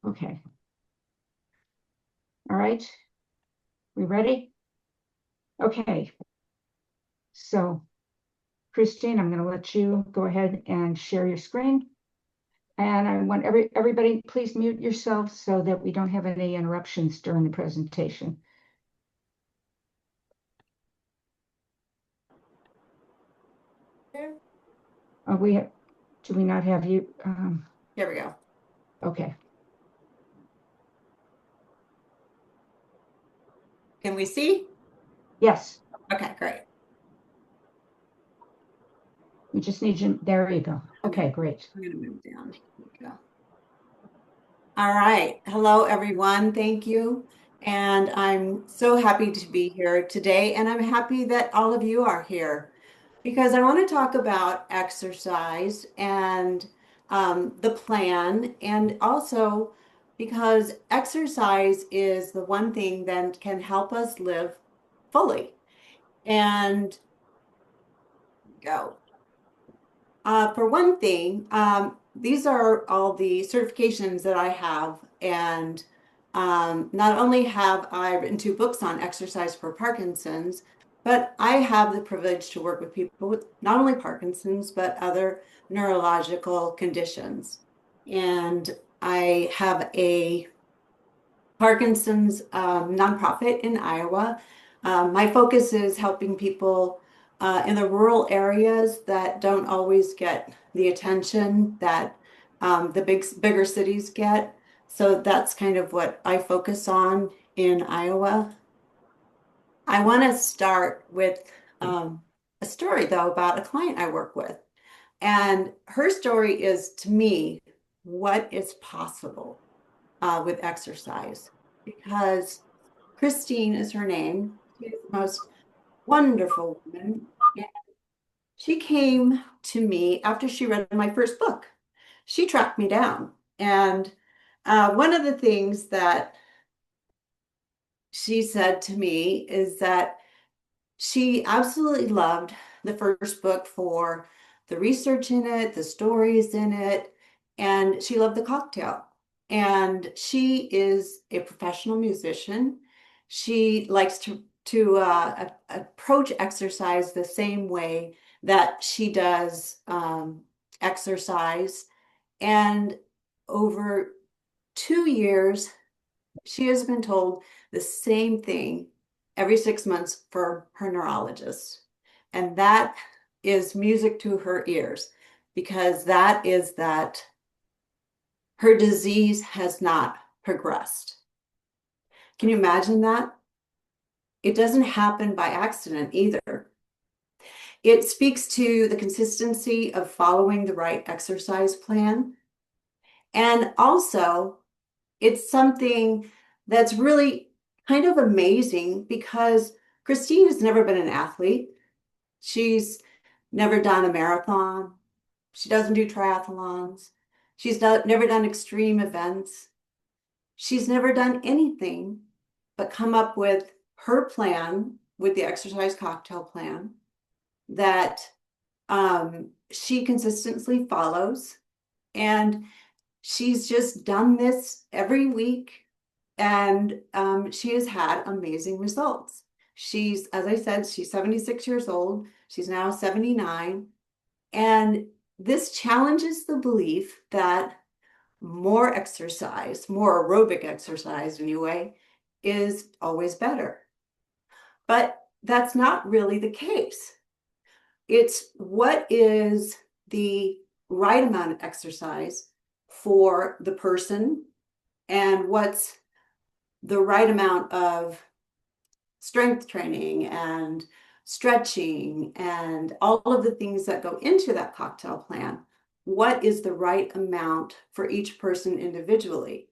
Okay. All right. We ready? Okay. So, Kristine, I'm going to let you go ahead and share your screen. And I want everybody, please mute yourself so that we don't have any interruptions during the presentation. Do we not have you? Here we go. Okay. Can we see? Yes, Okay, great. we just need you. There you go. Okay, great. I'm going to move down. Here we go. All right. Hello, everyone. Thank you. And I'm so happy to be here today. And I'm happy that all of you are here because I want to talk about exercise and the plan. And also because exercise is the one thing that can help us live fully. And go. For one thing, these are all the certifications that I have, and not only have I written 2 books on exercise for Parkinson's, but I have the privilege to work with people with not only Parkinson's, but other neurological conditions. And I have a Parkinson's nonprofit in Iowa. My focus is helping people in the rural areas that don't always get the attention that the bigger cities get. So that's kind of what I focus on in Iowa. I want to start with a story, though, about a client I work with. And her story is, to me, what is possible with exercise. Because Kristine is her name. She's the most wonderful woman. And she came to me after she read my first book. She tracked me down. And one of the things that she said to me is that she absolutely loved the first book for the research in it, the stories in it, and she loved the cocktail. And she is a professional musician. She likes to approach exercise the same way that she does exercise. And over 2 years, she has been told the same thing every 6 months for her neurologist. And that is music to her ears because that is that her disease has not progressed. Can you imagine that? It doesn't happen by accident either. It speaks to the consistency of following the right exercise plan. And also, it's something that's really kind of amazing because Kristine has never been an athlete. She's never done a marathon. She doesn't do triathlons. Never done extreme events. She's never done anything but come up with her plan with the exercise cocktail plan that she consistently follows. And she's just done this every week and she has had amazing results. She's, as I said, she's 76 years old. She's now 79. And this challenges the belief that more exercise, more aerobic exercise anyway, is always better. But that's not really the case. It's what is the right amount of exercise for the person and what's the right amount of strength training and stretching and all of the things that go into that cocktail plan. What is the right amount for each person individually?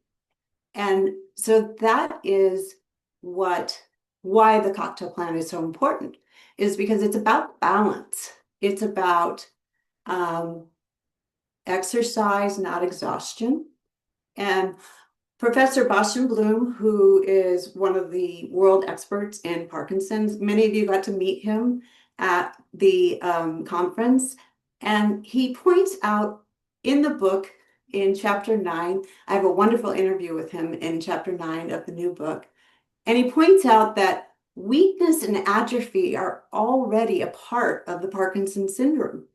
And so that is why the cocktail plan is so important, is because it's about balance. It's about exercise, not exhaustion. And Professor Bastian Bloom, who is one of the world experts in Parkinson's, many of you got to meet him at the conference, and he points out in the book in chapter 9. I have a wonderful interview with him in chapter 9 of the new book. And he points out that weakness and atrophy are already a part of the Parkinson syndrome.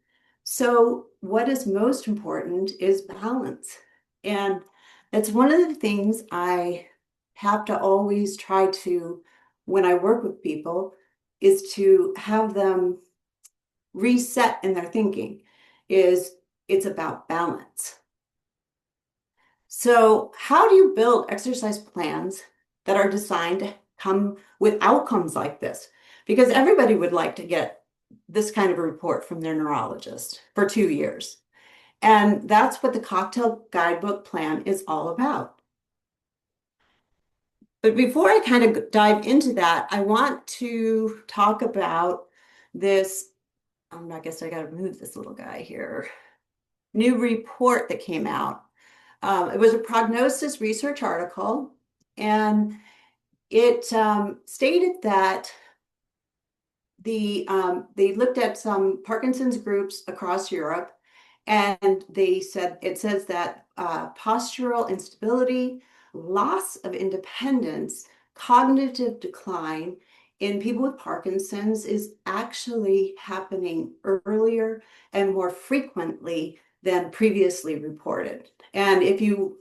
So, what is most important is balance. And that's one of the things I have to always try to, when I work with people, is to have them reset in their thinking, is it's about balance. So, how do you build exercise plans that are designed to come with outcomes like this? Because everybody would like to get this kind of a report from their neurologist for 2 years. And that's what the cocktail guidebook plan is all about. But before I kind of dive into that, I want to talk about this. I guess I got to move this little guy here. New report that came out. It was a prognosis research article, and it stated that they looked at some Parkinson's groups across Europe, and it says that postural instability, loss of independence, cognitive decline in people with Parkinson's is actually happening earlier and more frequently than previously reported. And if you,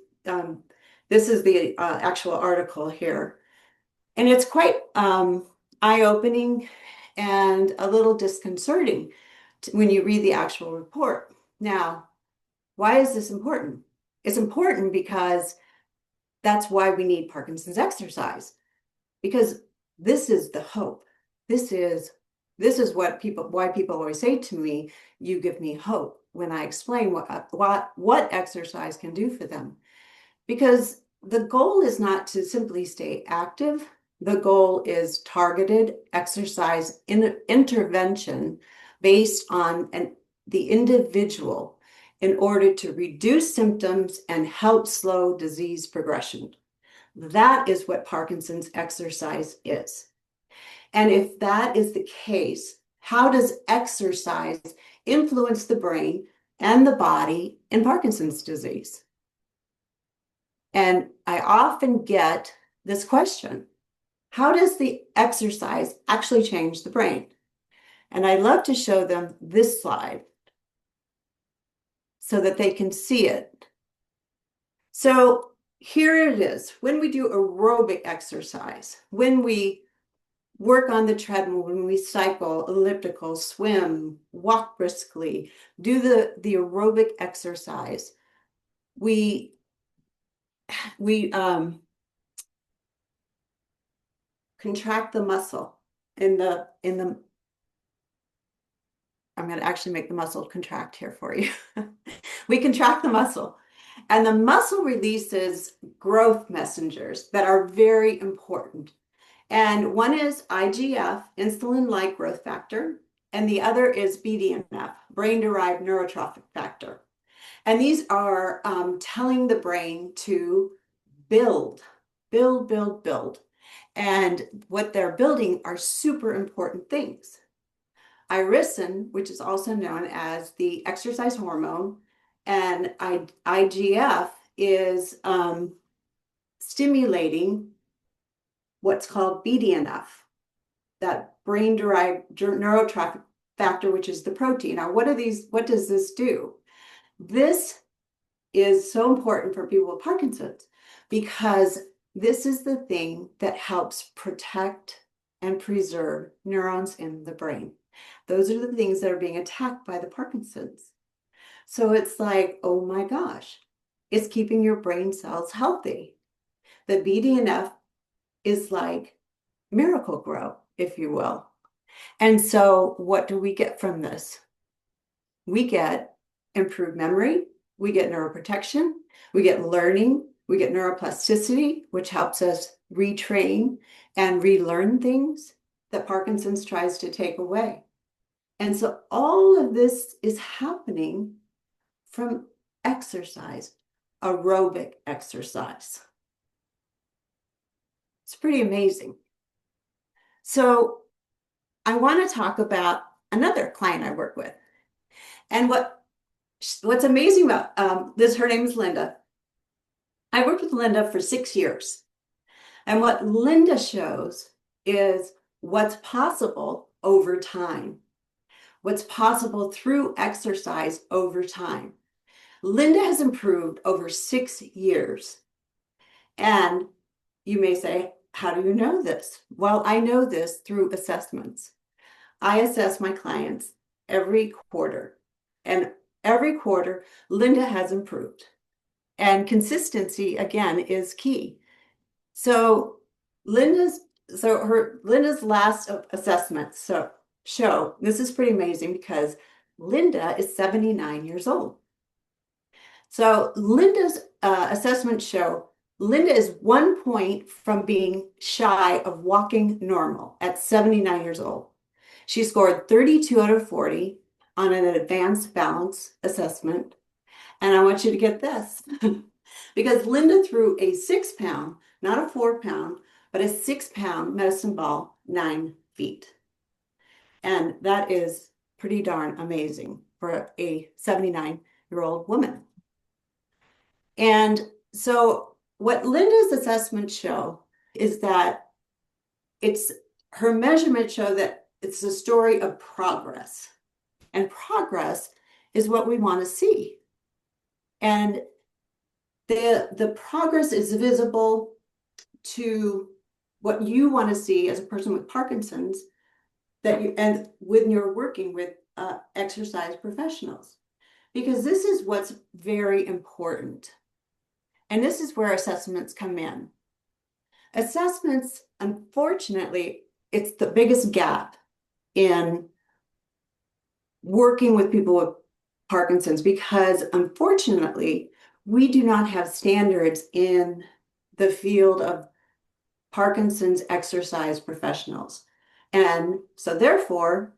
this is the actual article here, and it's quite eye-opening and a little disconcerting when you read the actual report. Now, why is this important? It's important because that's why we need Parkinson's exercise, because this is the hope. This is why people always say to me, you give me hope when I explain what exercise can do for them. Because the goal is not to simply stay active. The goal is targeted exercise intervention based on the individual in order to reduce symptoms and help slow disease progression. That is what Parkinson's exercise is. And if that is the case, how does exercise influence the brain and the body in Parkinson's disease? And I often get this question: how does the exercise actually change the brain? And I love to show them this slide so that they can see it. So here it is. When we do aerobic exercise, when we work on the treadmill, when we cycle, elliptical, swim, walk briskly, do the aerobic exercise, we contract the muscle in the I'm going to actually make the muscle contract here for you. We contract the muscle, and the muscle releases growth messengers that are very important. And one is IGF, insulin-like growth factor, and the other is BDNF, brain-derived neurotrophic factor. And these are telling the brain to build, build, build, build. And what they're building are super important things. Irisin, which is also known as the exercise hormone, and IGF is stimulating what's called BDNF, that brain-derived neurotrophic factor, which is the protein. Now, what does this do? This is so important for people with Parkinson's because this is the thing that helps protect and preserve neurons in the brain. Those are the things that are being attacked by the Parkinson's. So it's like, oh my gosh, it's keeping your brain cells healthy. The BDNF is like miracle grow, if you will. And so what do we get from this? We get improved memory, we get neuroprotection, we get learning, we get neuroplasticity, which helps us retrain and relearn things that Parkinson's tries to take away. And so all of this is happening from exercise, aerobic exercise. It's pretty amazing. So I want to talk about another client I work with. And what What's amazing about this, her name is Linda. I worked with Linda for 6 years. And what Linda shows is what's possible over time, what's possible through exercise over time. Linda has improved over 6 years. And you may say, how do you know this? Well, I know this through assessments. I assess my clients every quarter, and every quarter, Linda has improved. And consistency, again, is key. So Linda's last assessment show, this is pretty amazing because Linda is 79 years old. So Linda's assessment show, Linda is 1 point from being shy of walking normal at 79 years old. She scored 32 out of 40 on an advanced balance assessment. And I want you to get this because Linda threw a 6 pound, not a 4 pound, but a 6 pound medicine ball 9 feet. And that is pretty darn amazing for a 79-year-old woman. And so what Linda's assessments show is that her measurements show that it's a story of progress. And progress is what we want to see. And the progress is visible to what you want to see as a person with Parkinson's and when you're working with exercise professionals, because this is what's very important. And this is where assessments come in. Assessments, unfortunately, it's the biggest gap in working with people with Parkinson's because unfortunately, we do not have standards in the field of Parkinson's exercise professionals. And so therefore,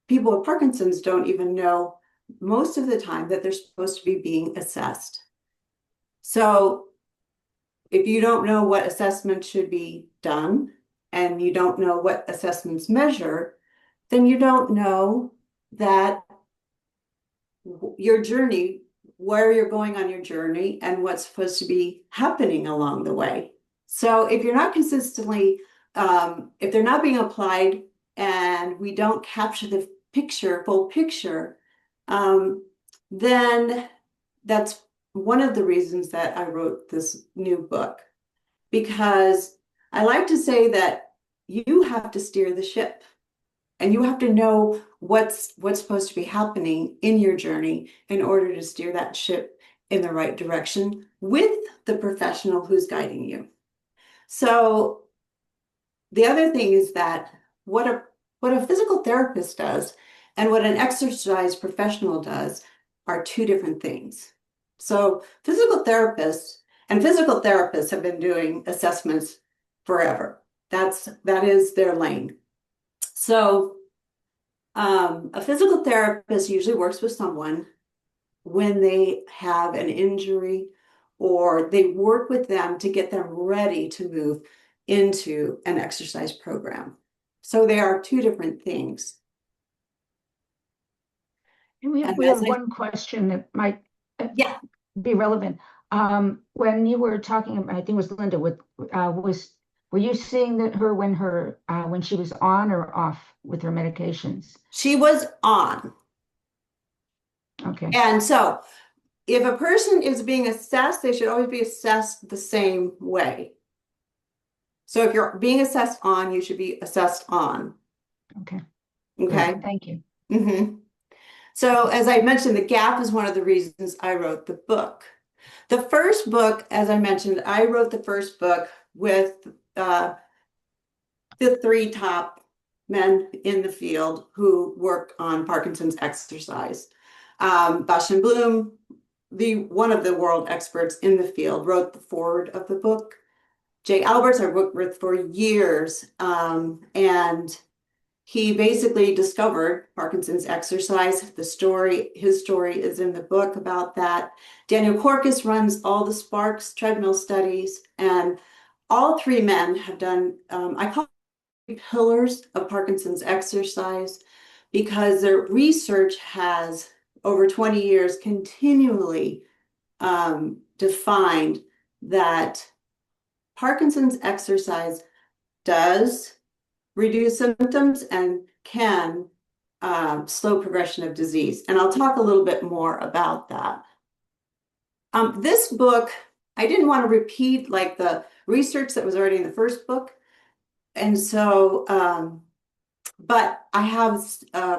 people with Parkinson's don't even know most of the time that they're supposed to be being assessed. So if you don't know what assessments should be done and you don't know what assessments measure, then you don't know that your journey, where you're going on your journey and what's supposed to be happening along the way. So if you're not consistently, if they're not being applied and we don't capture the full picture, then that's one of the reasons that I wrote this new book, because I like to say that you have to steer the ship and you have to know what's supposed to be happening in your journey in order to steer that ship in the right direction with the professional who's guiding you. So the other thing is that what a physical therapist does and what an exercise professional does are two different things. So physical therapists have been doing assessments forever. That is their lane. So a physical therapist usually works with someone when they have an injury, or they work with them to get them ready to move into an exercise program. So they are two different things. And we have one question that might Yeah. be relevant. When you were talking, I think it was Linda, were you seeing her when she was on or off with her medications? She was on. Okay. And so if a person is being assessed, they should always be assessed the same way. So if you're being assessed on, you should be assessed on. Okay. Okay. Good. Thank you. Mm-hmm. So as I mentioned, the gap is one of the reasons I wrote the book. The first book, as I mentioned, I wrote the first book with the three top men in the field who work on Parkinson's exercise. Bosch and Bloom, one of the world experts in the field, wrote the foreword of the book. Jay Alberts, I worked with for years, and he basically discovered Parkinson's exercise. His story is in the book about that. Daniel Corcus runs all the Sparks treadmill studies, and all three men have done, I call it pillars of Parkinson's exercise, because their research has over 20 years continually defined that Parkinson's exercise does reduce symptoms and can slow progression of disease. And I'll talk a little bit more about that. This book, I didn't want to repeat like the research that was already in the first book. And so, but I have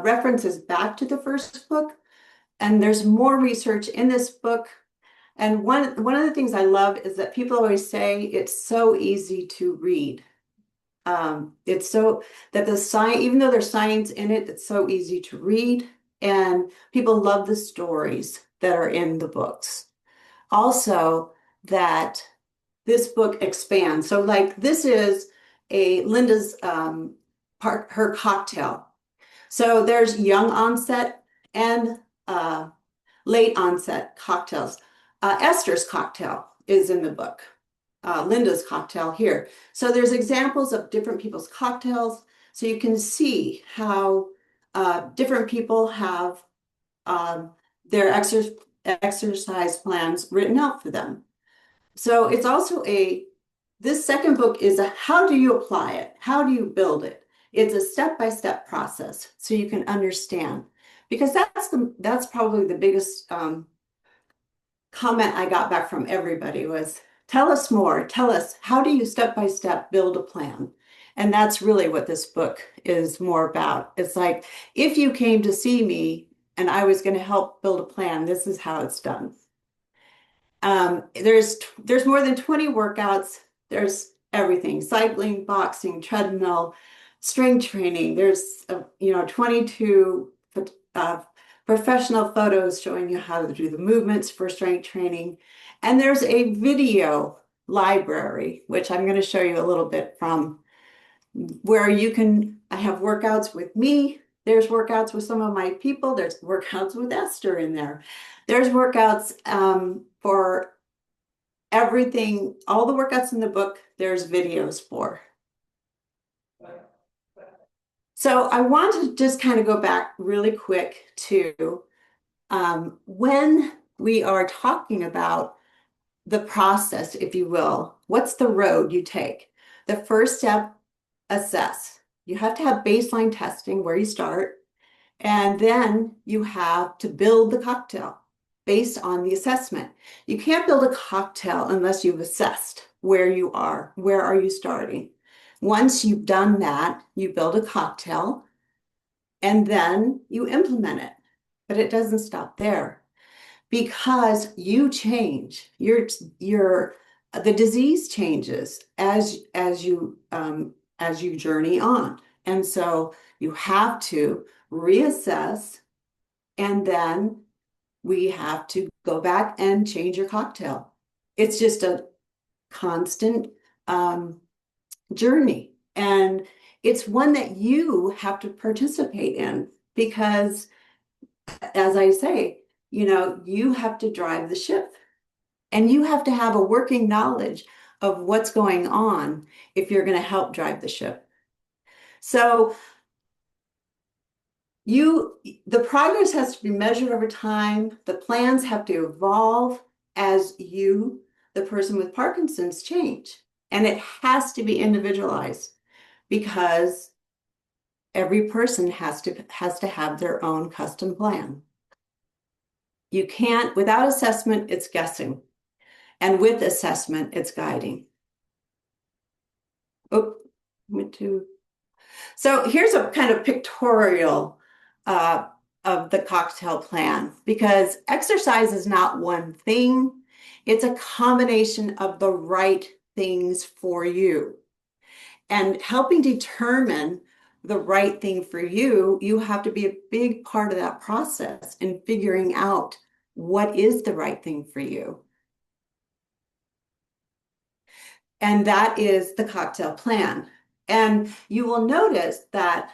references back to the first book, and there's more research in this book. And one of the things I love is that people always say it's so easy to read. It's so that the science, even though there's science in it, it's so easy to read, and people love the stories that are in the books. Also, that this book expands. So, like this is Linda's her cocktail. So there's young onset and late onset cocktails. Esther's cocktail is in the book. Linda's cocktail here. So there's examples of different people's cocktails. So you can see how different people have their exercise plans written out for them. So it's also this second book is how do you apply it? How do you build it? It's a step-by-step process so you can understand. Because that's probably the biggest comment I got back from everybody was, tell us more. Tell us, how do you step-by-step build a plan? And that's really what this book is more about. It's like, if you came to see me and I was going to help build a plan, this is how it's done. There's more than 20 workouts. There's everything: cycling, boxing, treadmill, strength training. There's 22 professional photos showing you how to do the movements for strength training. And there's a video library, which I'm going to show you a little bit from, where I have workouts with me. There's workouts with some of my people. There's workouts with Esther in there. There's workouts for everything. All the workouts in the book, there's videos for. So I want to just kind of go back really quick to when we are talking about the process, if you will, what's the road you take? The first step, assess. You have to have baseline testing where you start, and then you have to build the cocktail based on the assessment. You can't build a cocktail unless you've assessed where you are. Where are you starting? Once you've done that, you build a cocktail and then you implement it. But it doesn't stop there, because you change. The disease changes as you journey on. And so you have to reassess, and then we have to go back and change your cocktail. It's just a constant journey. And it's one that you have to participate in, because, as I say, you have to drive the ship, and you have to have a working knowledge of what's going on if you're going to help drive the ship. So the progress has to be measured over time. The plans have to evolve as the person with Parkinson's, change. And it has to be individualized, because every person has to have their own custom plan. You can't, without assessment, it's guessing. And with assessment, it's guiding. Oh, So here's a kind of pictorial of the cocktail plan, because exercise is not one thing. It's a combination of the right things for you. And helping determine the right thing for you, you have to be a big part of that process in figuring out what is the right thing for you. And that is the cocktail plan. And you will notice that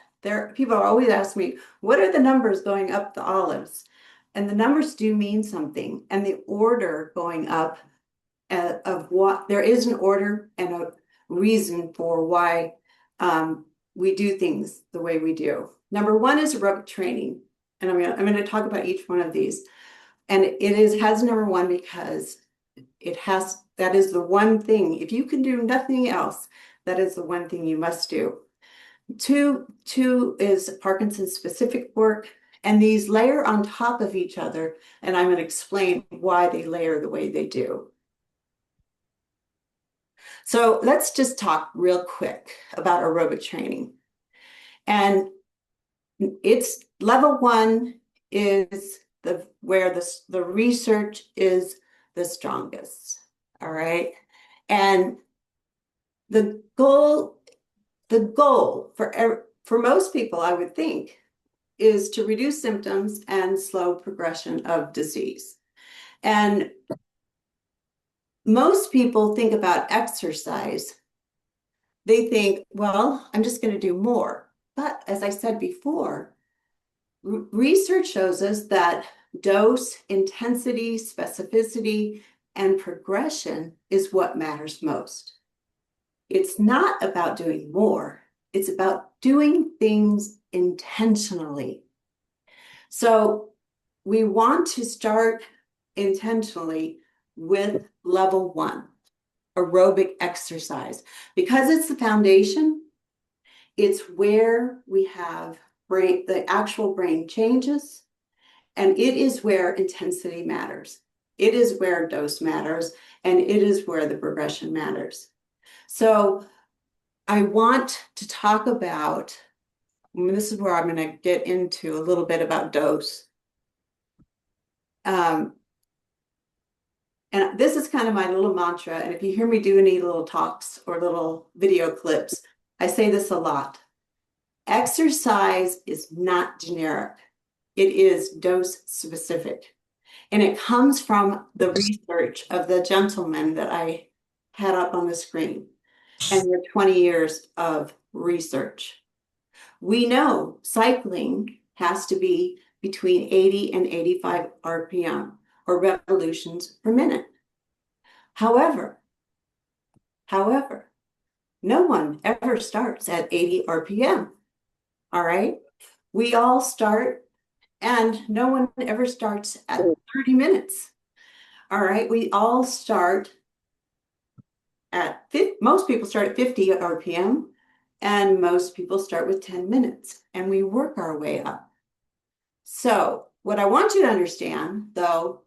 people are always asking me, what are the numbers going up the olives? And the numbers do mean something. And the order going up of what, there is an order and a reason for why we do things the way we do. Number one is aerobic training. And I'm gonna talk about each one of these. And has number one because that is the one thing, if you can do nothing else, that is the one thing you must do. Two is Parkinson's specific work, and these layer on top of each other, and I'm going to explain why they layer the way they do. So let's just talk real quick about aerobic training. And it's level one is where the research is the strongest. All right. And the goal for most people, I would think, is to reduce symptoms and slow progression of disease. And most people think about exercise. They think, well, I'm just going to do more. But as I said before, research shows us that dose, intensity, specificity, and progression is what matters most. It's not about doing more. It's about doing things intentionally. So we want to start intentionally with level one, aerobic exercise, because it's the foundation. It's where we have the actual brain changes, and it is where intensity matters. It is where dose matters, and it is where the progression matters. So I want to talk about, this is where I'm going to get into a little bit about dose. And this is kind of my little mantra. And if you hear me do any little talks or little video clips, I say this a lot. Exercise is not generic. It is dose specific. And it comes from the research of the gentleman that I had up on the screen and their 20 years of research. We know cycling has to be between 80 and 85 RPM or revolutions per minute. However, no one ever starts at 80 RPM. All right. We all start, and no one ever starts at 30 minutes. All right. We all start at most people start at 50 RPM, and most people start with 10 minutes, and we work our way up. So what I want you to understand, though,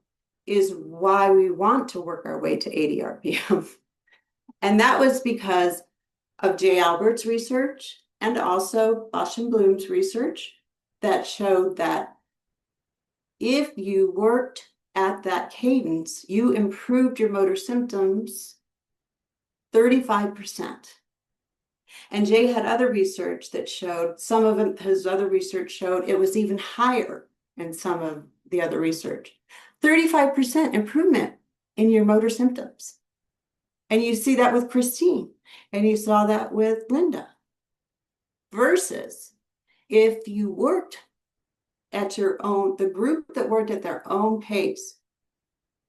is why we want to work our way to 80 RPM. And that was because of Jay Albert's research and also Bosch and Bloom's research that showed that if you worked at that cadence, you improved your motor symptoms 35%. And Jay had other research that showed, some of his other research showed it was even higher in some of the other research. 35% improvement in your motor symptoms. And you see that with Kristine, and you saw that with Linda. Versus if you worked at your own, the group that worked at their own pace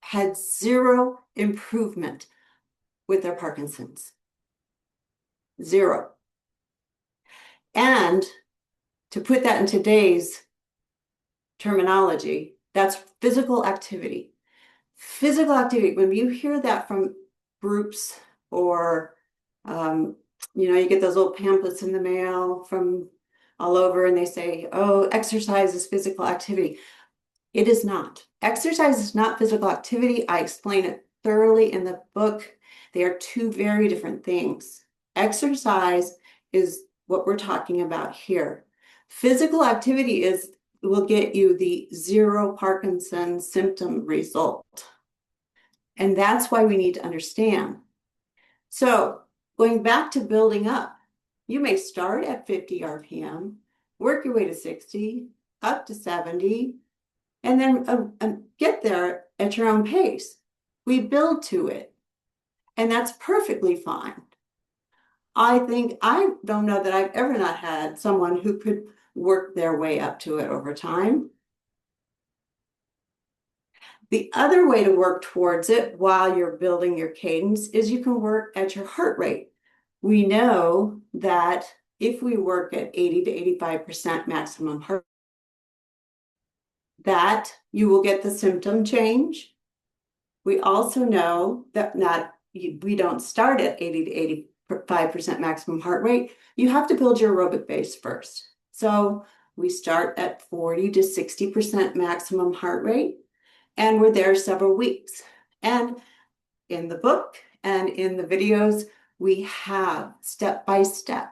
had zero improvement with their Parkinson's. Zero. And to put that in today's terminology, that's physical activity. Physical activity, when you hear that from groups or, you get those little pamphlets in the mail from all over and they say, oh, exercise is physical activity. It is not. Exercise is not physical activity. I explain it thoroughly in the book. They are two very different things. Exercise is what we're talking about here. Physical activity will get you the zero Parkinson's symptom result. And that's why we need to understand. So going back to building up, you may start at 50 RPM, work your way to 60, up to 70, and then get there at your own pace. We build to it, and that's perfectly fine. I don't know that I've ever not had someone who could work their way up to it over time. The other way to work towards it while you're building your cadence is you can work at your heart rate. We know that if we work at 80 to 85% maximum heart that you will get the symptom change. We also know that we don't start at 80 to 85% maximum heart rate. You have to build your aerobic base first. So we start at 40 to 60% maximum heart rate, and we're there several weeks. And in the book and in the videos, we have step by step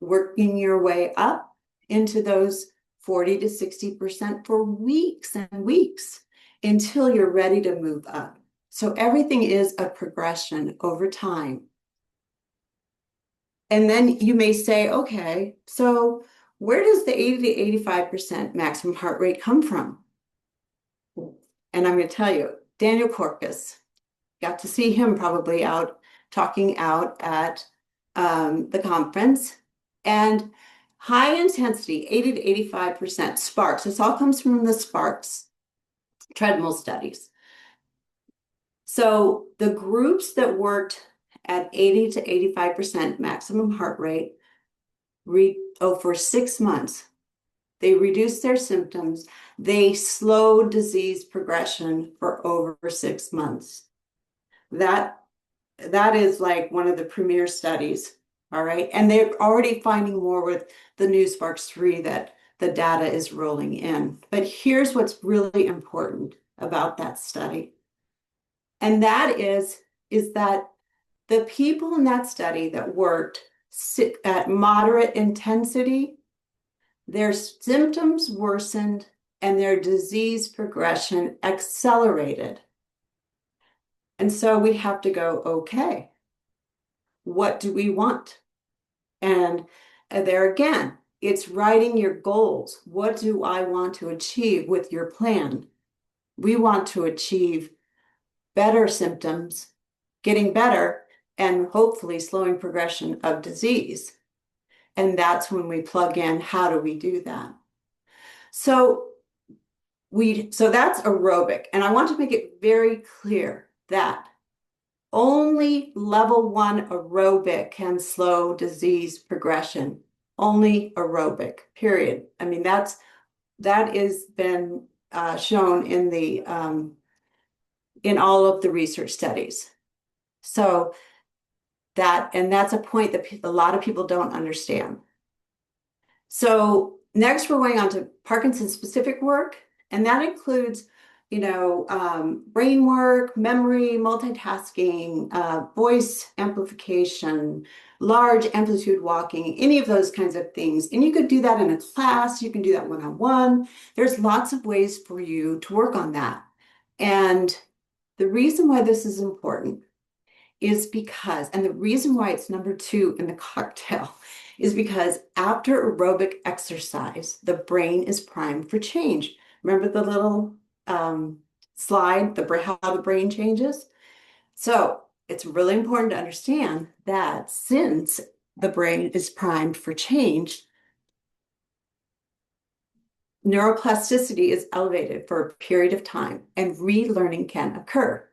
working your way up into those 40 to 60% for weeks and weeks until you're ready to move up. So everything is a progression over time. And then you may say, okay, so where does the 80 to 85% maximum heart rate come from? And I'm going to tell you, Daniel Corpus, got to see him probably out talking out at the conference. And high intensity, 80 to 85% sparks. This all comes from the sparks treadmill studies. So the groups that worked at 80 to 85% maximum heart rate for 6 months, they reduced their symptoms. They slowed disease progression for over 6 months. That is like one of the premier studies. All right. And they're already finding more with the new Sparks 3 that the data is rolling in. But here's what's really important about that study. And that is that the people in that study that worked at moderate intensity, their symptoms worsened and their disease progression accelerated. And so we have to go, okay, what do we want? And there again, it's writing your goals. What do I want to achieve with your plan? We want to achieve better symptoms, getting better, and hopefully slowing progression of disease. And that's when we plug in, how do we do that? So that's aerobic. And I want to make it very clear that only level 1 aerobic can slow disease progression. Only aerobic, period. I mean, that has been shown in all of the research studies. So that's a point that a lot of people don't understand. So next we're going on to Parkinson's specific work, and that includes brain work, memory, multitasking, voice amplification, large amplitude walking, any of those kinds of things. And you could do that in a class, you can do that one-on-one. There's lots of ways for you to work on that. And the reason why this is important is because, and the reason why it's number 2 in the cocktail is because after aerobic exercise, the brain is primed for change. Remember the little slide, how the brain changes? So it's really important to understand that since the brain is primed for change, neuroplasticity is elevated for a period of time and relearning can occur.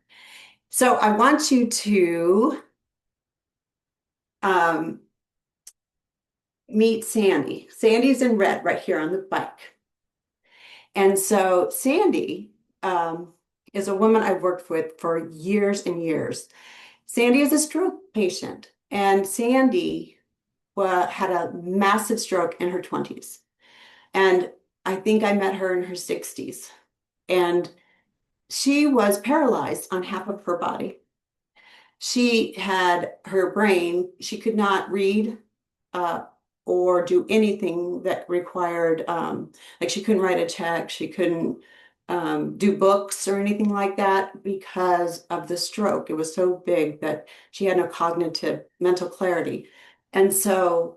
So I want you to meet Sandy. Sandy's in red right here on the bike. And so Sandy is a woman I've worked with for years and years. Sandy is a stroke patient, and Sandy had a massive stroke in her 20s. And I think I met her in her 60s. And she was paralyzed on half of her body. She had her brain, she could not read or do anything that required, like she couldn't write a check, she couldn't do books or anything like that because of the stroke. It was so big that she had no cognitive mental clarity. And so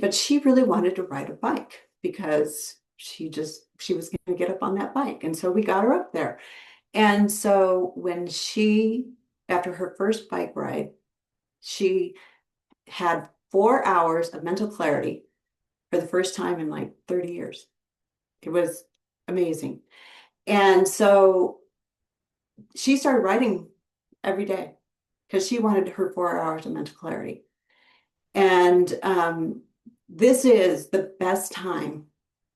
but she really wanted to ride a bike because she was going to get up on that bike. And so we got her up there. And so after her first bike ride, she had 4 hours of mental clarity for the first time in like 30 years. It was amazing. And so she started writing every day because she wanted her 4 hours of mental clarity. And this is the best time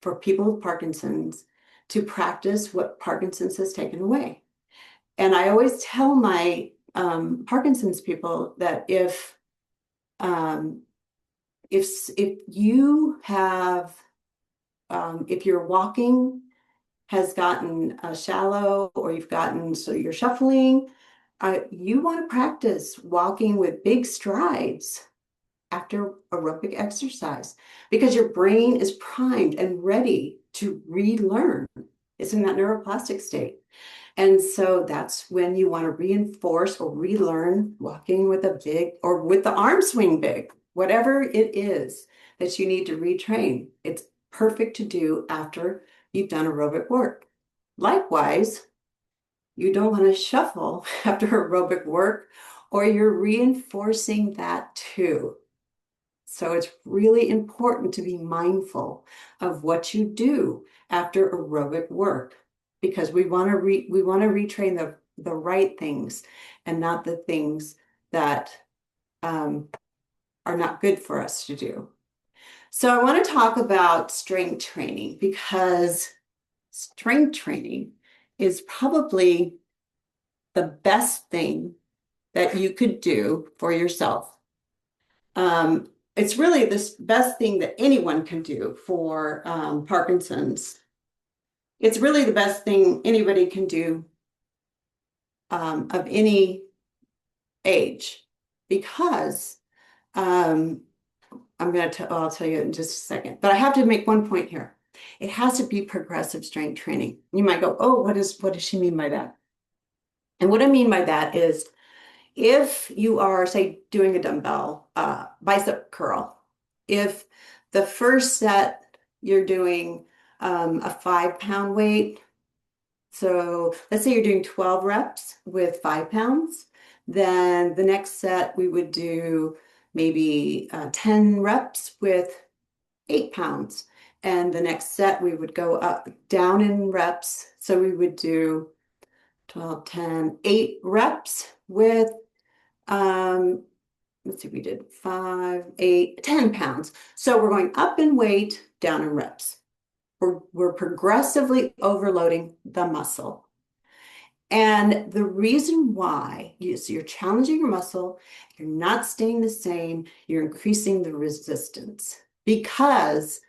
for people with Parkinson's to practice what Parkinson's has taken away. And I always tell my Parkinson's people that um, if you have if your walking has gotten shallow, or you've gotten so you're shuffling, you want to practice walking with big strides after aerobic exercise, because your brain is primed and ready to relearn. It's in that neuroplastic state. And so that's when you want to reinforce or relearn walking with a big, or with the arm swing big, whatever it is that you need to retrain. It's perfect to do after you've done aerobic work. Likewise, you don't want to shuffle after aerobic work, or you're reinforcing that too. So it's really important to be mindful of what you do after aerobic work, because we want to retrain the right things and not the things that are not good for us to do. So I want to talk about strength training, because strength training is probably the best thing that you could do for yourself. It's really the best thing that anyone can do for Parkinson's. It's really the best thing anybody can do of any age, because I'll tell you in just a second, but I have to make one point here. It has to be progressive strength training. You might go, oh, what does she mean by that? And what I mean by that is, if you are, say, doing a dumbbell bicep curl, if the first set you're doing a 5-pound weight, so let's say you're doing 12 reps with 5 pounds, then the next set we would do maybe 10 reps with 8 pounds. And the next set we would go up, down in reps. So we would do 12, 10, 8 reps with let's see, we did 5, 8, 10 pounds. So we're going up in weight, down in reps. We're progressively overloading the muscle. And the reason why is you're challenging your muscle, you're not staying the same, you're increasing the resistance. Because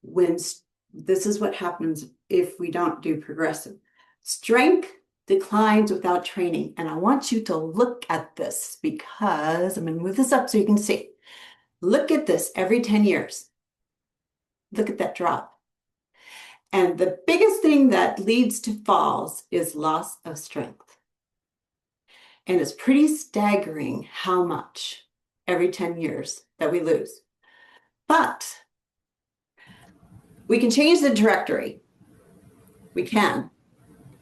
this is what happens if we don't do progressive. Strength declines without training. And I want you to look at this, because I'm going to move this up so you can see. Look at this every 10 years. Look at that drop. And the biggest thing that leads to falls is loss of strength. And it's pretty staggering how much every 10 years that we lose. But we can change the trajectory. We can.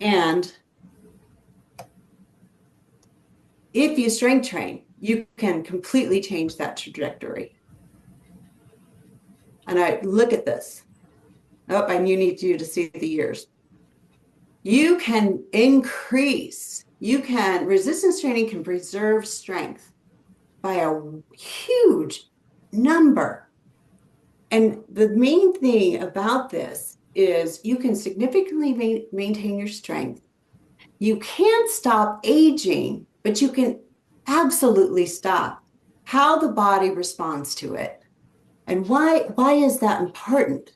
And if you strength train, you can completely change that trajectory. And I look at this. Oh, and you need you to see the years. You can resistance training can preserve strength by a huge number. And the main thing about this is you can significantly maintain your strength. You can't stop aging, but you can absolutely stop how the body responds to it. And why is that important?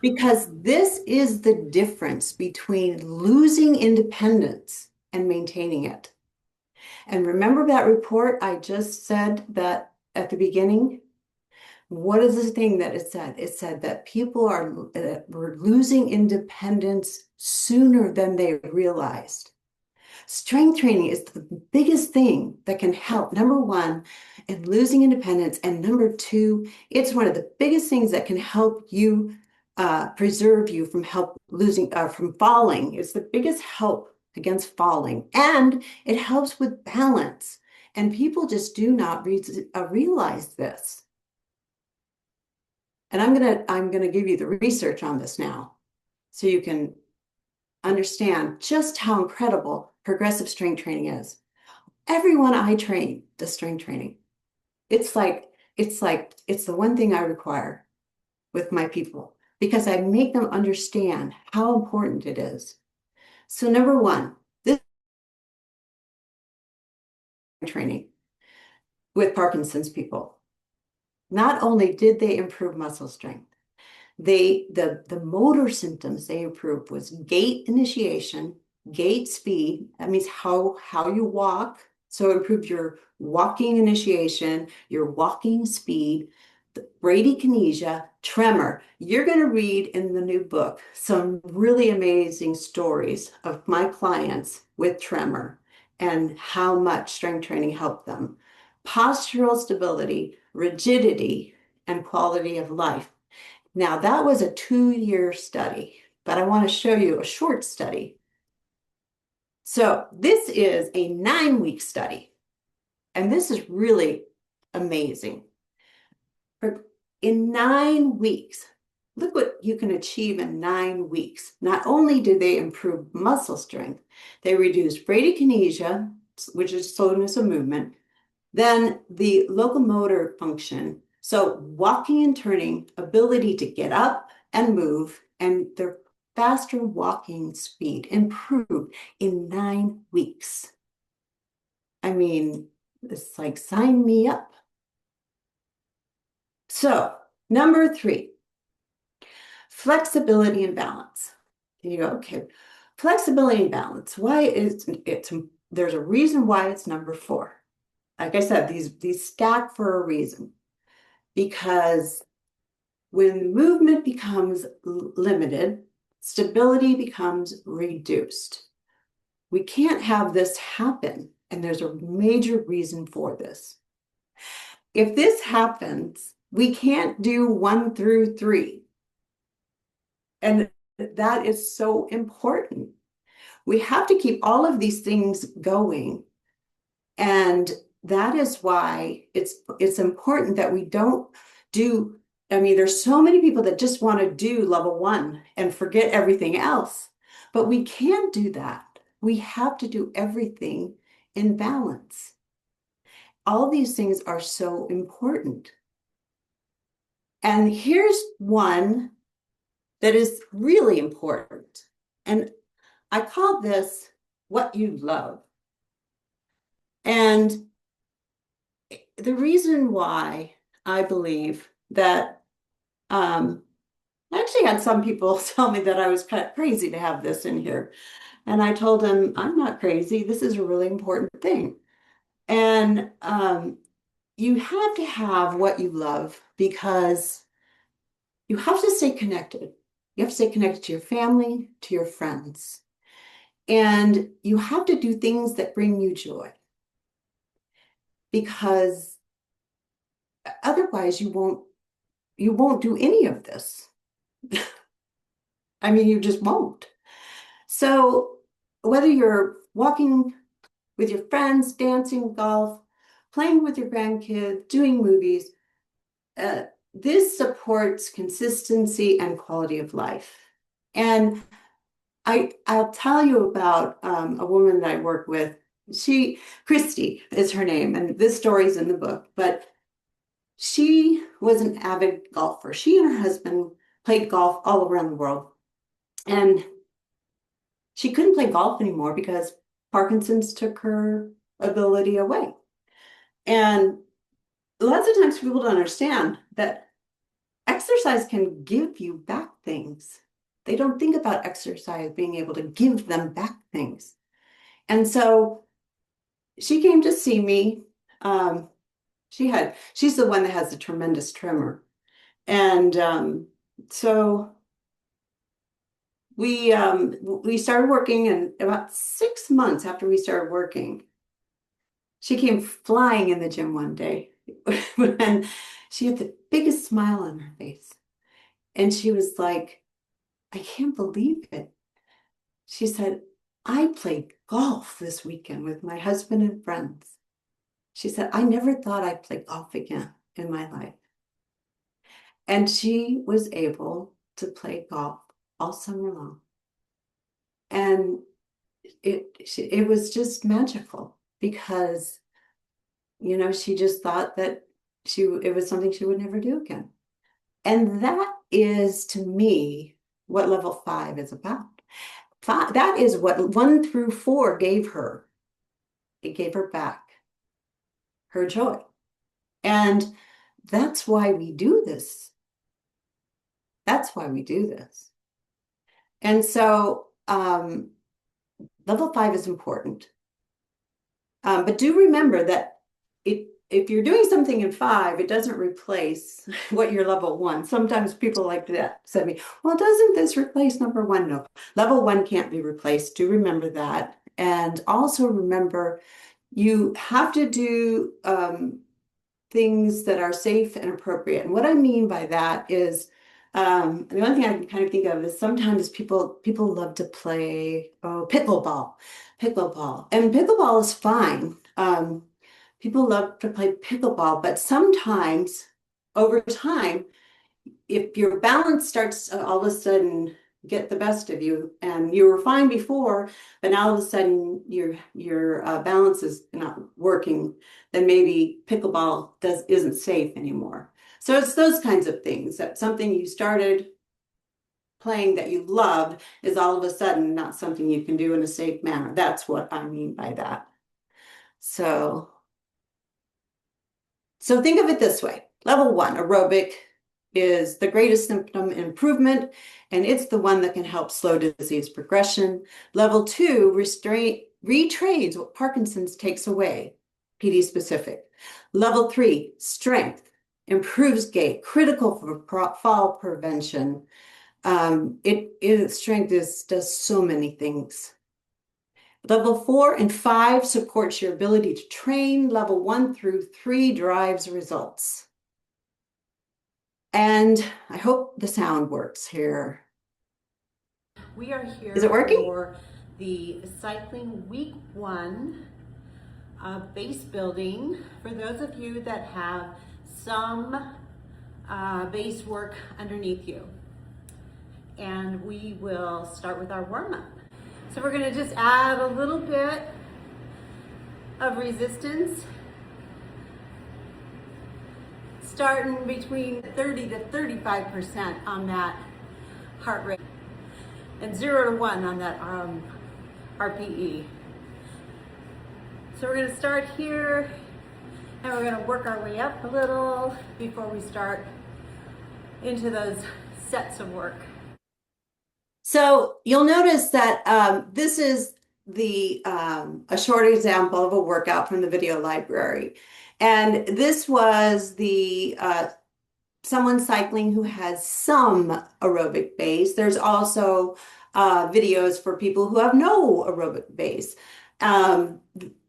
Because this is the difference between losing independence and maintaining it. And remember that report I just said that at the beginning? What is the thing that it said? It said that people were losing independence sooner than they realized. Strength training is the biggest thing that can help, number one, in losing independence. And number two, it's one of the biggest things that can help you preserve you from from falling. It's the biggest help against falling. And it helps with balance. And people just do not realize this. And I'm gonna give you the research on this now, so you can understand just how incredible progressive strength training is. Everyone I train does strength training. It's the one thing I require with my people. because I make them understand how important it is. So number one, this training with Parkinson's people. Not only did they improve muscle strength, the motor symptoms they improved was gait initiation, gait speed. That means how you walk. So it improved your walking initiation, your walking speed, the bradykinesia, tremor. You're going to read in the new book some really amazing stories of my clients with tremor and how much strength training helped them. Postural stability, rigidity, and quality of life. Now, that was a 2-year study, but I want to show you a short study. So this is a 9-week study, and this is really amazing. In 9 weeks, look what you can achieve in 9 weeks. Not only did they improve muscle strength, they reduced bradykinesia, which is slowness of movement, then the locomotor function, so walking and turning, ability to get up and move, and their faster walking speed improved in 9 weeks. I mean, it's like, sign me up. So, number 3, flexibility and balance. You go, okay, flexibility and balance. Why is there's a reason why it's number 4. Like I said, these stack for a reason. Because when movement becomes limited, stability becomes reduced. We can't have this happen, and there's a major reason for this. If this happens, we can't do 1 through 3. And that is so important. We have to keep all of these things going. And that is why it's important that we don't do, I mean, there's so many people that just want to do level 1 and forget everything else, but we can't do that. We have to do everything in balance. All these things are so important. And here's one that is really important. And I call this what you love. And the reason why I believe that, I actually had some people tell me that I was kind of crazy to have this in here. And I told them, I'm not crazy. This is a really important thing. And you have to have what you love because you have to stay connected. You have to stay connected to your family, to your friends. And you have to do things that bring you joy. Because otherwise you won't do any of this. I mean, you just won't. So whether you're walking with your friends, dancing, golf, playing with your grandkids, doing movies, this supports consistency and quality of life. And I'll tell you about a woman that I work with. Kristine is her name, and this story's in the book, but she was an avid golfer. She and her husband played golf all around the world. And she couldn't play golf anymore because Parkinson's took her ability away. And lots of times people don't understand that exercise can give you back things. They don't think about exercise being able to give them back things. And so she came to see me. She's the one that has the tremendous tremor. And so we started working, and about 6 months after we started working, she came flying in the gym one day and she had the biggest smile on her face. And she was like, I can't believe it. She said, I played golf this weekend with my husband and friends. She said, I never thought I'd play golf again in my life. And she was able to play golf all summer long. And it was just magical because, she just thought that it was something she would never do again. And that is to me what level 5 is about. That is what 1 through 4 gave her. It gave her back her joy. And that's why we do this. That's why we do this. And so level 5 is important. But do remember that if you're doing something in 5, it doesn't replace what your level 1. Sometimes people like that say to me, well, doesn't this replace number 1? No, level 1 can't be replaced. Do remember that. And also remember, you have to do things that are safe and appropriate. And what I mean by that is, the one thing I can kind of think of is sometimes people love to play pickleball, and pickleball is fine. People love to play pickleball, but sometimes over time, if your balance starts all of a sudden get the best of you, and you were fine before, but now all of a sudden your balance is not working, then maybe pickleball isn't safe anymore. So it's those kinds of things, that something you started playing that you loved is all of a sudden not something you can do in a safe manner. That's what I mean by that. So think of it this way. Level 1, aerobic, is the greatest symptom improvement, and it's the one that can help slow disease progression. Level 2, retrains what Parkinson's takes away, PD specific. Level 3, strength, improves gait, critical for fall prevention. Strength does so many things. Level 4 and 5 supports your ability to train. Level 1 through 3 drives results. And I hope the sound works here. We are here Is it working? for the cycling week 1 of base building. For those of you that have some base work underneath you. And we will start with our warm-up. So we're going to just add a little bit of resistance, starting between 30 to 35% on that heart rate, and 0 to 1 on that RPE. So we're going to start here, and we're going to work our way up a little before we start into those sets of work. So you'll notice that this is a short example of a workout from the video library. And this was someone cycling who has some aerobic base. There's also videos for people who have no aerobic base.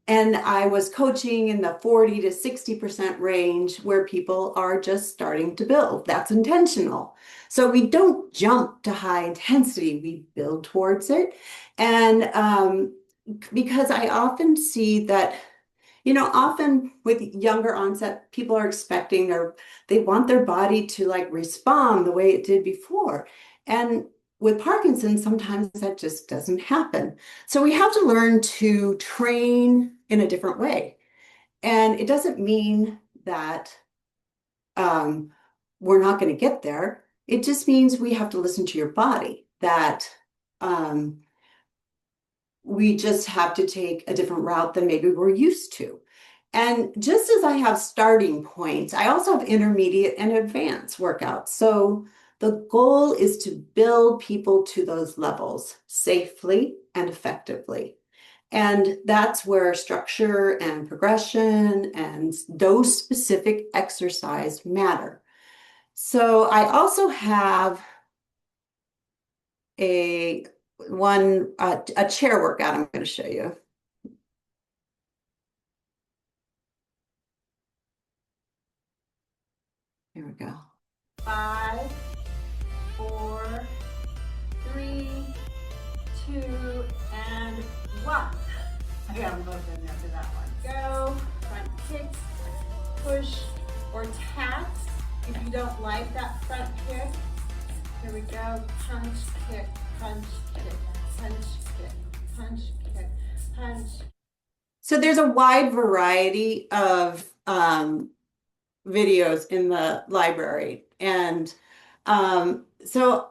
And I was coaching in the 40 to 60% range where people are just starting to build. That's intentional. So we don't jump to high intensity, we build towards it. And because I often see that, often with younger onset, people are expecting, or they want their body to like respond the way it did before. And with Parkinson's, sometimes that just doesn't happen. So we have to learn to train in a different way. And it doesn't mean that we're not going to get there. It just means we have to listen to your body, that we just have to take a different route than maybe we're used to. And just as I have starting points, I also have intermediate and advanced workouts. So the goal is to build people to those levels safely and effectively. And that's where structure and progression and dose specific exercise matter. So I also have a chair workout I'm going to show you. Here we go. 5, 4, 3, 2, and 1. I got them both in there for that one. Go, front kicks, push, or taps. If you don't like that front kick, here we go. Punch, kick, punch, kick, punch, kick, punch, kick, punch. So there's a wide variety of videos in the library, and So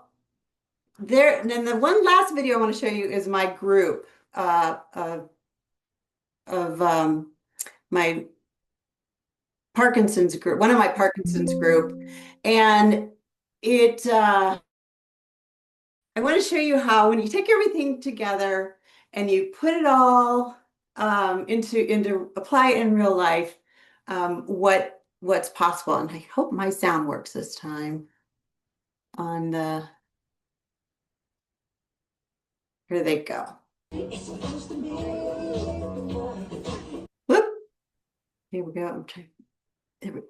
there, then the one last video I want to show you is my group of my Parkinson's group, one of my Parkinson's group. And it, I want to show you how when you take everything together and you put it all into apply it in real life, what's possible. And I hope my sound works this time on the, here they go. Whoop. Here we go. I'm trying. There we go.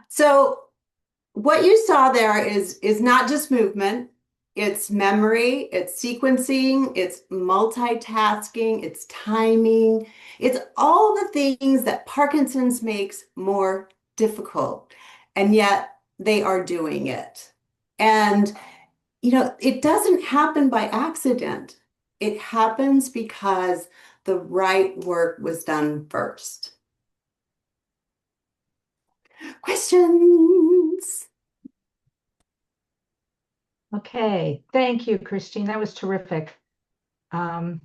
So what you saw there is not just movement, it's memory, it's sequencing, it's multitasking, it's timing, it's all the things that Parkinson's makes more difficult, and yet they are doing it. And it doesn't happen by accident. It happens because the right work was done first. Questions? Okay, thank you, Kristine. That was terrific. You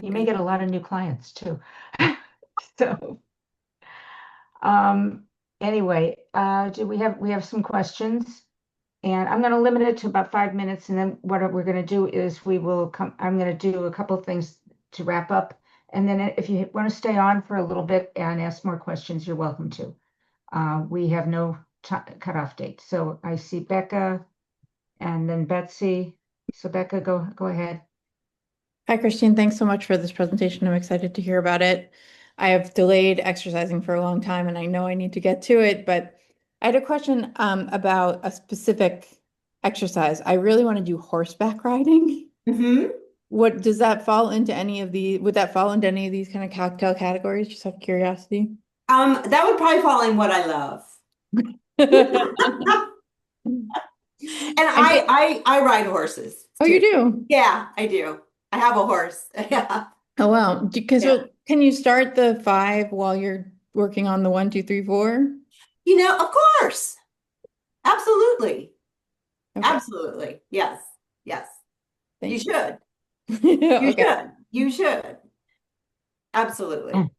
may get a lot of new clients too. So, anyway, do we have some questions? And I'm going to limit it to about 5 minutes, and then what we're going to do is I'm going to do a couple of things to wrap up, and then if you want to stay on for a little bit and ask more questions, you're welcome to. We have no cutoff date. So I see Becca and then Betsy. So Becca, go ahead. Hi, Kristine. Thanks so much for this presentation. I'm excited to hear about it. I have delayed exercising for a long time and I know I need to get to it, but I had a question about a specific exercise. I really want to do horseback riding. Mm-hmm. What does that fall into would that fall into any of these kind of cocktail categories? Just out of curiosity. That would probably fall in what I love. And I ride horses. Oh, too. you do? Yeah, I do. I have a horse. Yeah. Oh, wow. Because Yeah. can you start the 5 while you're working on the 1, 2, 3, 4? Of course. Absolutely. Okay. Absolutely. Yes. Yes. Thank You you. should. You Okay. should. You should. Absolutely. All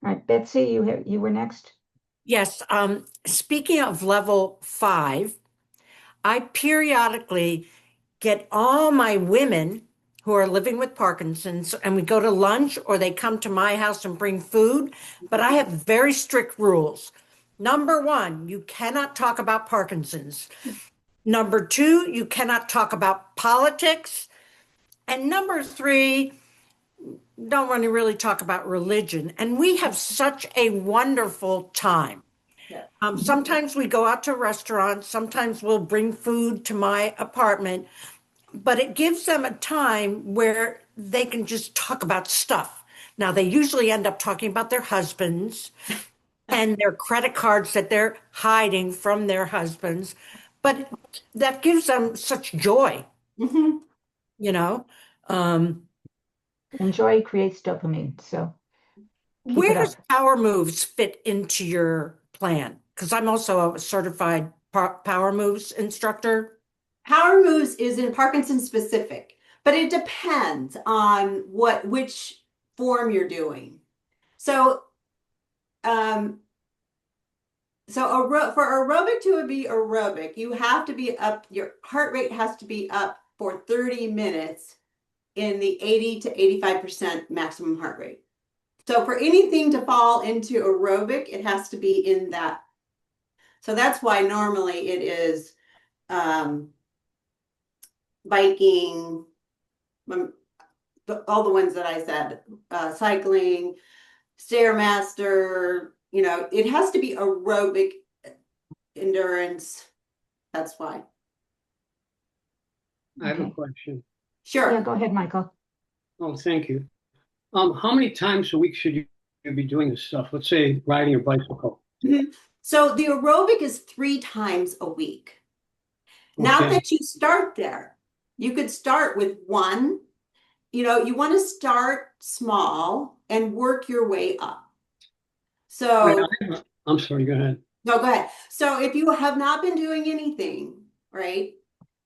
right, Betsy, you were next. Yes, speaking of level 5, I periodically get all my women who are living with Parkinson's and we go to lunch or they come to my house and bring food, but I have very strict rules. Number 1, you cannot talk about Parkinson's. Number 2, you cannot talk about politics. And number 3, don't want to really talk about religion. And we have such a wonderful time. Yeah. Sometimes we go out to restaurants, sometimes we'll bring food to my apartment, but it gives them a time where they can just talk about stuff. Now, they usually end up talking about their husbands and their credit cards that they're hiding from their husbands, but that gives them such joy, Mm-hmm. And joy creates dopamine. So keep Where it does up. Power Moves fit into your plan? Because I'm also a certified Power Moves instructor. Power Moves is in Parkinson specific, but it depends on which form you're doing. So, for aerobic to be aerobic, you have to be up, your heart rate has to be up for 30 minutes in the 80 to 85% maximum heart rate. So for anything to fall into aerobic, it has to be in that. So that's why normally it is biking, all the ones that I said, cycling, Stairmaster, it has to be aerobic endurance. That's why. I have a Okay. question. Sure. Yeah, go ahead, Michael. Oh, thank you. How many times a week should you be doing this stuff? Let's say riding a bicycle. Mhm. So the aerobic is 3 times a week. Not Okay. that you start there. You could start with one. You want to start small and work your way up. Right, So, I'm sorry, go ahead. no, go ahead. So if you have not been doing anything, right,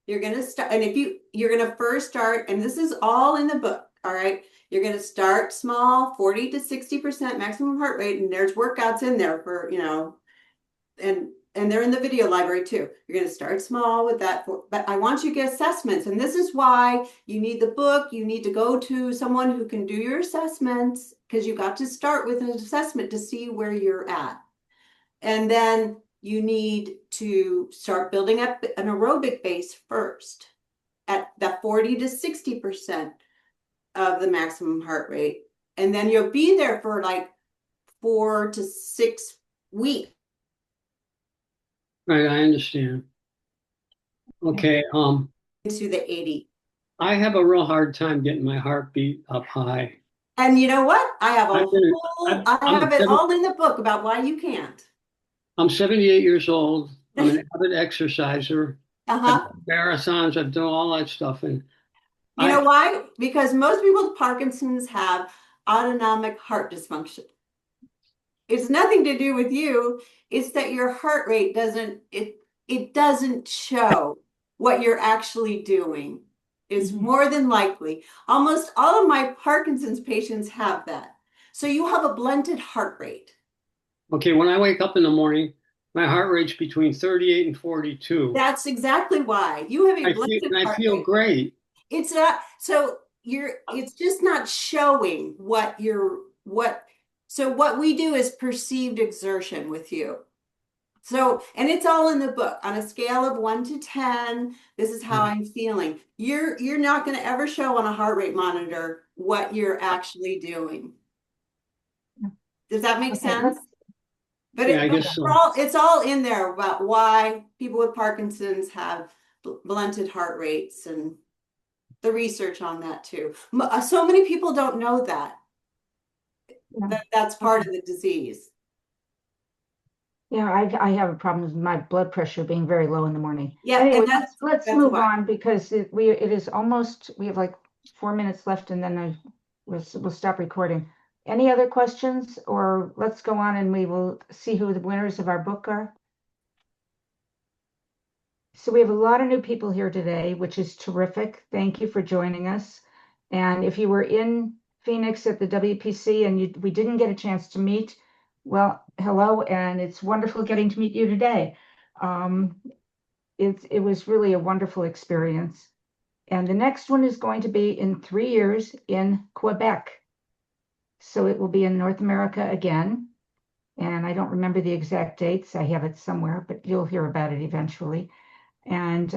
you're going to start, and if you're going to first start, and this is all in the book, all right, you're going to start small, 40 to 60% maximum heart rate, and there's workouts in there for, and they're in the video library too. You're going to start small with that, but I want you to get assessments. And this is why you need the book. You need to go to someone who can do your assessments, because you got to start with an assessment to see where you're at. And then you need to start building up an aerobic base first at the 40 to 60% of the maximum heart rate. And then you'll be there for like 4 to 6 weeks. Right, I understand. Okay, To the 80. I have a real hard time getting my heartbeat up high. And you know what? I have I've been, I have it all in the book about why you can't. I'm 78 years old. I'm an avid exerciser. I've Uh-huh. done marathons, I've done all that stuff. And You know why? Because most people with Parkinson's have autonomic heart dysfunction. It's nothing to do with you. It's that your heart rate it doesn't show what you're actually doing. It's more than likely. Almost all of my Parkinson's patients have that. So you have a blunted heart rate. Okay, when I wake up in the morning, my heart rate's between 38 and 42. That's exactly why. You have a blunted I heart feel rate. great. It's not, so it's just not showing so what we do is perceived exertion with you. So, and it's all in the book on a scale of 1 to 10. This is how I'm feeling. You're not going to ever show on a heart rate monitor what you're actually doing. Does that make sense? But Yeah, I guess so. it's all in there about why people with Parkinson's have blunted heart rates and the research on that too. So many people don't know that. That's part of the disease. Yeah, I have a problem with my blood pressure being very low in the morning. Yeah, Anyway, and let's that's move why. on because it is almost, we have like 4 minutes left and then we'll stop recording. Any other questions, or let's go on and we will see who the winners of our book are. So we have a lot of new people here today, which is terrific. Thank you for joining us. And if you were in Phoenix at the WPC and we didn't get a chance to meet, well, hello, and it's wonderful getting to meet you today. It was really a wonderful experience. And the next one is going to be in 3 years in Quebec. So it will be in North America again. And I don't remember the exact dates. I have it somewhere, but you'll hear about it eventually. And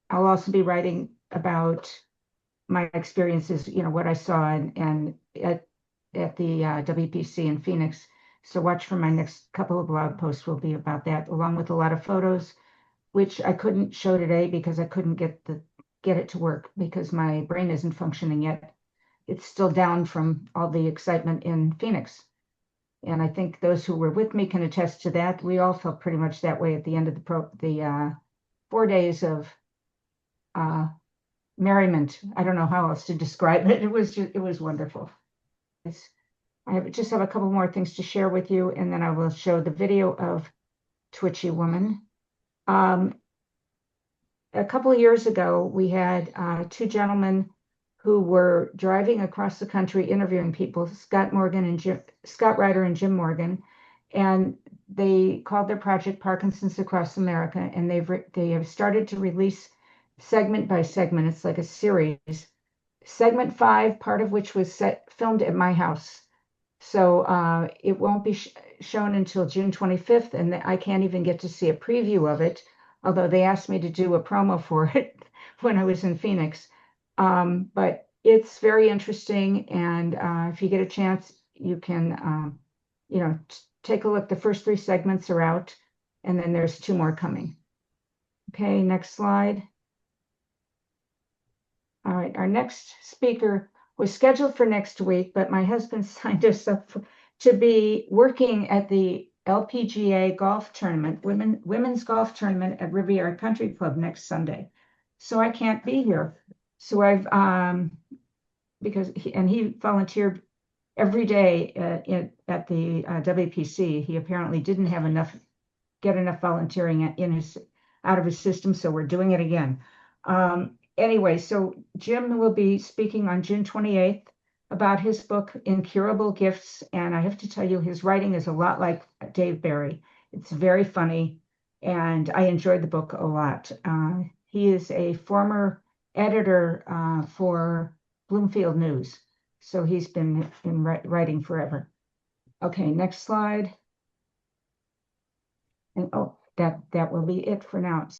I'll also be writing about my experiences, what I saw and at the WPC in Phoenix. So watch for my next couple of blog posts will be about that, along with a lot of photos, which I couldn't show today because I couldn't get it to work because my brain isn't functioning yet. It's still down from all the excitement in Phoenix. And I think those who were with me can attest to that. We all felt pretty much that way at the end of the 4 days of merriment. I don't know how else to describe it. It was wonderful. I just have a couple more things to share with you, and then I will show the video of Twitchy Woman. A couple of years ago, we had 2 gentlemen who were driving across the country interviewing people, Scott Ryder and Jim Morgan, and they called their project Parkinson's Across America, and they have started to release segment by segment. It's like a series. Segment 5, part of which was filmed at my house. So it won't be shown until June 25th, and I can't even get to see a preview of it, although they asked me to do a promo for it when I was in Phoenix. But it's very interesting, and if you get a chance, you can, take a look. The first 3 segments are out, and then there's 2 more coming. Okay, next slide. All right, our next speaker was scheduled for next week, but my husband signed us up to be working at the LPGA golf tournament, women's golf tournament at Riviera Country Club next Sunday. So I can't be here. So I've because he volunteered every day at the WPC. He apparently didn't have get enough volunteering out of his system, so we're doing it again. Anyway, so Jim will be speaking on June 28th about his book, Incurable Gifts. And I have to tell you, his writing is a lot like Dave Barry. It's very funny, and I enjoyed the book a lot. He is a former editor for Bloomfield News, so he's been in writing forever. Okay, next slide. And that will be it for now.